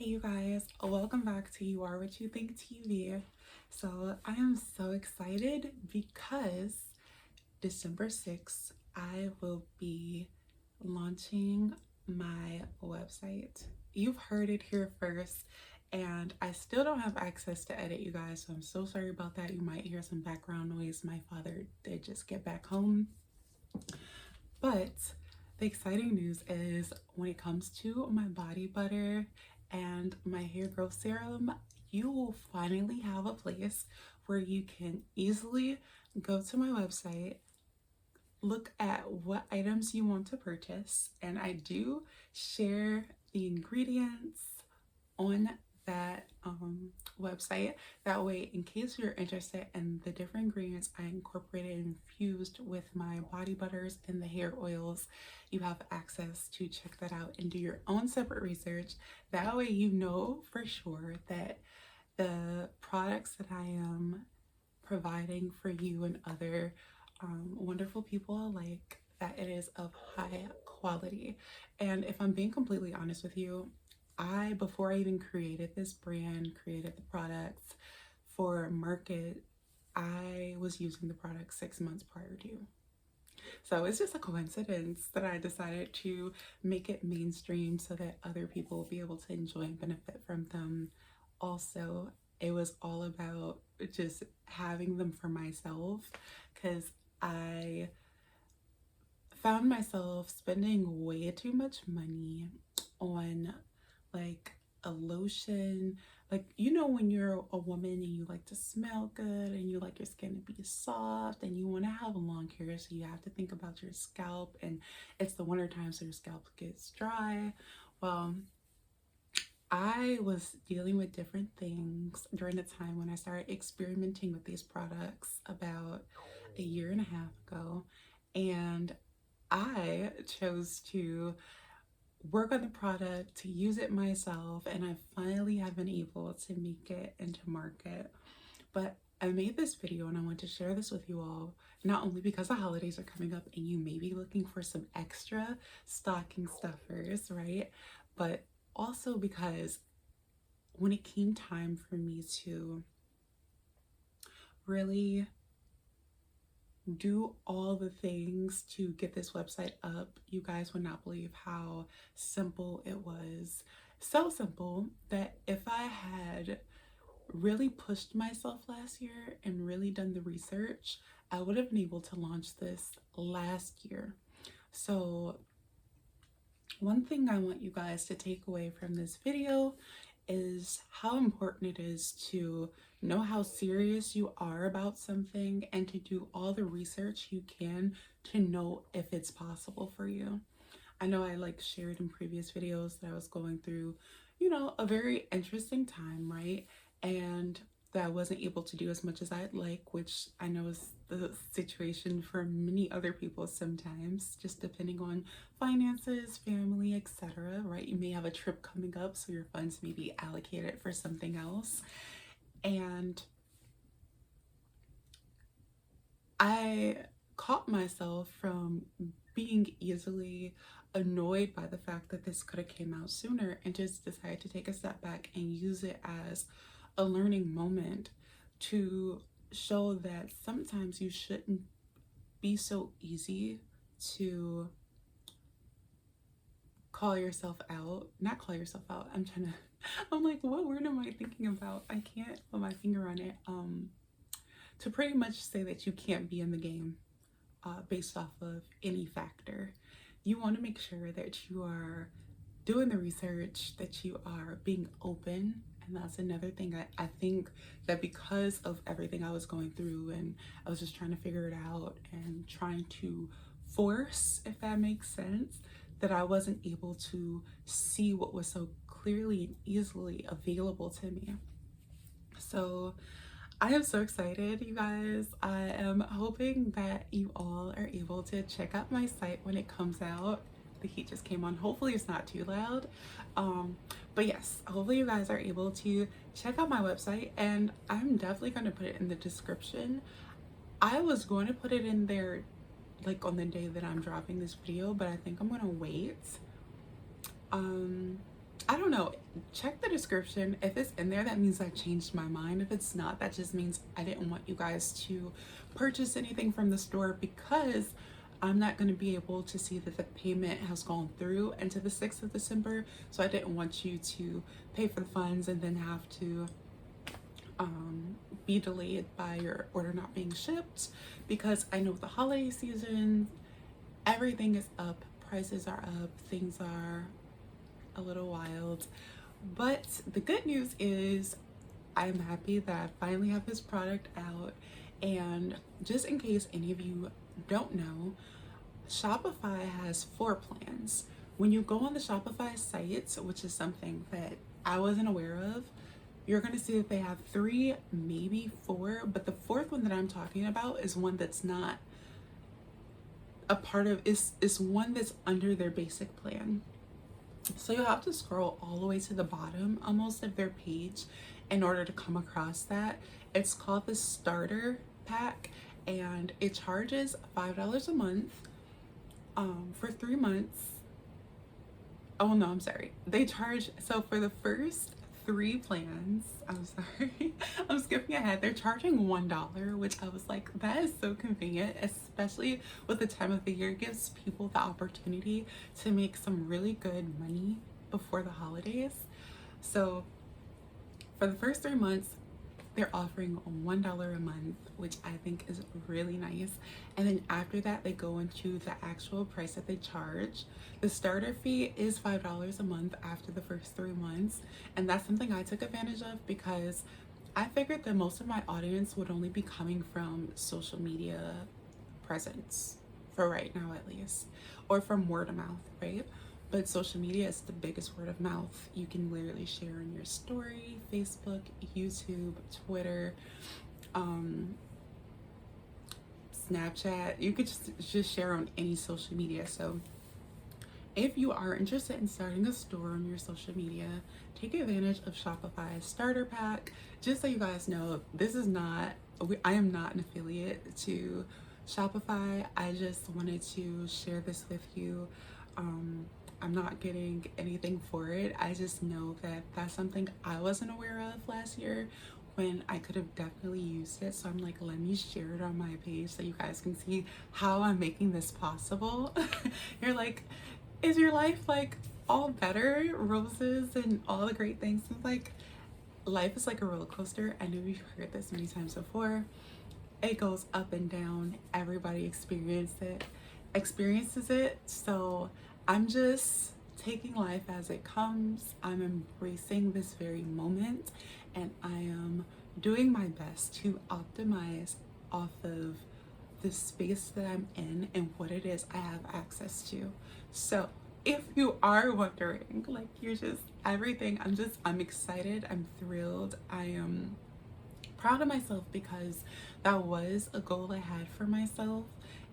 you guys, welcome back to You Are What You Think TV. So I am so excited because December 6th, I will be launching my website. You've heard it here first, and I still don't have access to edit, you guys, so I'm so sorry about that. You might hear some background noise. My father did just get back home. But the exciting news is when it comes to my body butter and my hair growth serum, you will finally have a place where you can easily go to my website, look at what items you want to purchase, and I do share the ingredients on that website. That way, in case you're interested in the different ingredients I incorporated and infused with my body butters and the hair oils, you have access to check that out and do your own separate research. That way you know for sure that the products that I am providing for you and other wonderful people alike, that it is of high quality. And if I'm being completely honest with you, before I even created this brand, created the products for market, I was using the product 6 months prior to. So it's just a coincidence that I decided to make it mainstream so that other people will be able to enjoy and benefit from them. Also, it was all about just having them for myself because I found myself spending way too much money on like a lotion. Like, you know, when you're a woman and you like to smell good and you like your skin to be soft and you want to have long hair, so you have to think about your scalp, and it's the winter time, so your scalp gets dry. Well, I was dealing with different things during the time when I started experimenting with these products about a year and a half ago, and I chose to work on the product, to use it myself, and I finally have been able to make it into market. But I made this video and I want to share this with you all, not only because the holidays are coming up and you may be looking for some extra stocking stuffers, right? But also because when it came time for me to really do all the things to get this website up, you guys would not believe how simple it was. So simple that if I had really pushed myself last year and really done the research, I would have been able to launch this last year. So one thing I want you guys to take away from this video is how important it is to know how serious you are about something and to do all the research you can to know if it's possible for you. I know I shared in previous videos that I was going through, a very interesting time, right? And that I wasn't able to do as much as I'd like, which I know is the situation for many other people sometimes, just depending on finances, family, etc., right? You may have a trip coming up, so your funds may be allocated for something else. And I caught myself from being easily annoyed by the fact that this could have came out sooner, and just decided to take a step back and use it as a learning moment to show that sometimes you shouldn't be so easy to call yourself out. Not call yourself out. I'm like, what word am I thinking about? I can't put my finger on it. To pretty much say that you can't be in the game based off of any factor. You want to make sure that you are doing the research, that you are being open. And that's another thing. I think that because of everything I was going through and I was just trying to figure it out and trying to force, if that makes sense, that I wasn't able to see what was so clearly and easily available to me. So I am so excited, you guys. I am hoping that you all are able to check out my site when it comes out. The heat just came on. Hopefully it's not too loud. But yes, hopefully you guys are able to check out my website, and I'm definitely going to put it in the description. I was going to put it in there on the day that I'm dropping this video, but I think I'm going to wait. I don't know, check the description. If it's in there, that means I changed my mind. If it's not, that just means I didn't want you guys to purchase anything from the store, because I'm not going to be able to see that the payment has gone through into the 6th of December. So I didn't want you to pay for the funds and then have to be delayed by your order not being shipped, because I know with the holiday season, everything is up, prices are up, things are a little wild. But the good news is I'm happy that I finally have this product out. And just in case any of you don't know, Shopify has 4 plans. When you go on the Shopify site, which is something that I wasn't aware of, you're going to see that they have 3, maybe 4, but the 4th one that I'm talking about is one that's not a part of, is one that's under their basic plan. So you'll have to scroll all the way to the bottom almost of their page in order to come across that. It's called the starter pack, and it charges $5 a month for 3 months. Oh no, I'm sorry. They charge, so for the first 3 plans, I'm sorry, I'm skipping ahead, they're charging $1, which I was like, that is so convenient, especially with the time of the year. It gives people the opportunity to make some really good money before the holidays. So for the first 3 months, they're offering $1 a month, which I think is really nice. And then after that, they go into the actual price that they charge. The starter fee is $5 a month after the first 3 months. And that's something I took advantage of, because I figured that most of my audience would only be coming from social media presence, for right now at least, or from word of mouth, right? But social media is the biggest word of mouth. You can literally share in your story, Facebook, YouTube, Twitter, Snapchat. You could just share on any social media. So if you are interested in starting a store on your social media, take advantage of Shopify's starter pack. Just so you guys know, this is not, I am not an affiliate to Shopify. I just wanted to share this with you. I'm not getting anything for it. I just know that that's something I wasn't aware of last year when I could have definitely used it. So I'm like, let me share it on my page so you guys can see how I'm making this possible. You're like, is your life like all better, roses and all the great things? I'm like, life is like a roller coaster. I know you've heard this many times before. It goes up and down. Everybody experiences it. So I'm just taking life as it comes. I'm embracing this very moment, and I am doing my best to optimize off of the space that I'm in and what it is I have access to. So if you are wondering, like, you're just everything, I'm excited, I'm thrilled, I am proud of myself, because that was a goal I had for myself,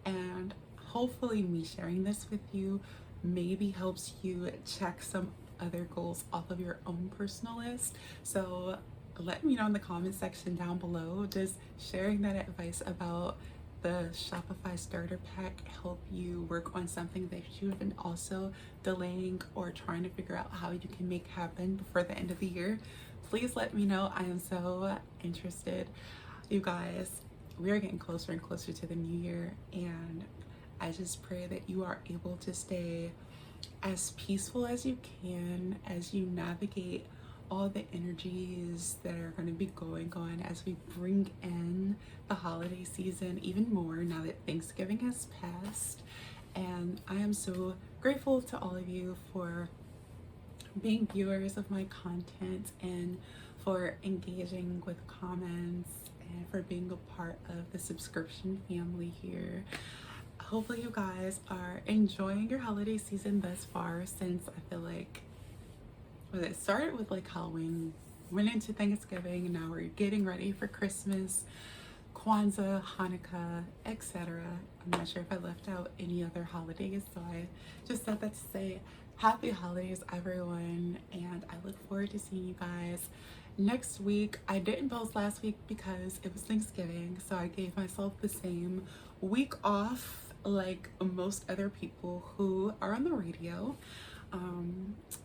and hopefully me sharing this with you maybe helps you check some other goals off of your own personal list. So let me know in the comment section down below, does sharing that advice about the Shopify starter pack help you work on something that you've been also delaying or trying to figure out how you can make happen before the end of the year? Please let me know. I am so interested. You guys, we are getting closer and closer to the new year, and I just pray that you are able to stay as peaceful as you can as you navigate all the energies that are going to be going on as we bring in the holiday season even more now that Thanksgiving has passed. And I am so grateful to all of you for being viewers of my content and for engaging with comments and for being a part of the subscription family here. Hopefully you guys are enjoying your holiday season thus far, since I feel like it started with like Halloween, went into Thanksgiving, and now we're getting ready for Christmas, Kwanzaa, Hanukkah, etc. I'm not sure if I left out any other holidays, so I just said that to say happy holidays everyone, and I look forward to seeing you guys next week. I didn't post last week because it was Thanksgiving, so I gave myself the same week off like most other people who are on the radio.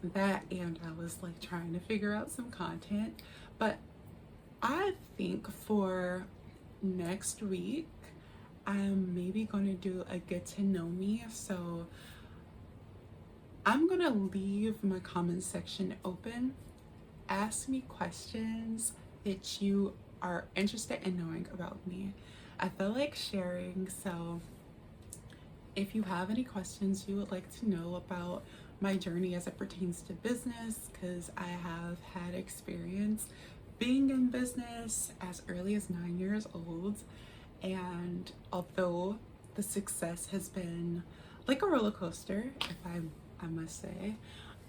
That and I was like trying to figure out some content. But I think for next week, I'm maybe going to do a get to know me. So I'm going to leave my comment section open. Ask me questions that you are interested in knowing about me. I feel like sharing, so if you have any questions you would like to know about my journey as it pertains to business, because I have had experience being in business as early as 9 years old. And although the success has been like a roller coaster, if I must say,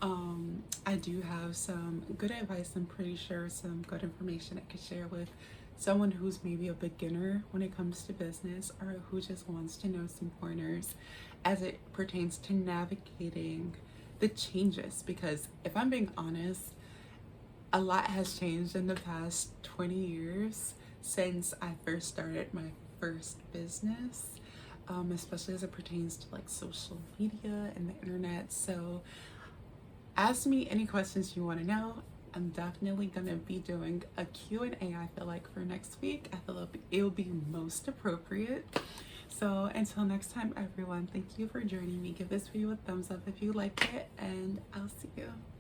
I do have some good advice. I'm pretty sure some good information I could share with someone who's maybe a beginner when it comes to business, or who just wants to know some pointers as it pertains to navigating the changes. Because if I'm being honest, a lot has changed in the past 20 years since I first started my first business, especially as it pertains to like social media and the internet. So ask me any questions you want to know. I'm definitely going to be doing a Q&A, I feel like, for next week. I feel it will be most appropriate. So until next time, everyone, thank you for joining me. Give this video a thumbs up if you liked it, and I'll see you.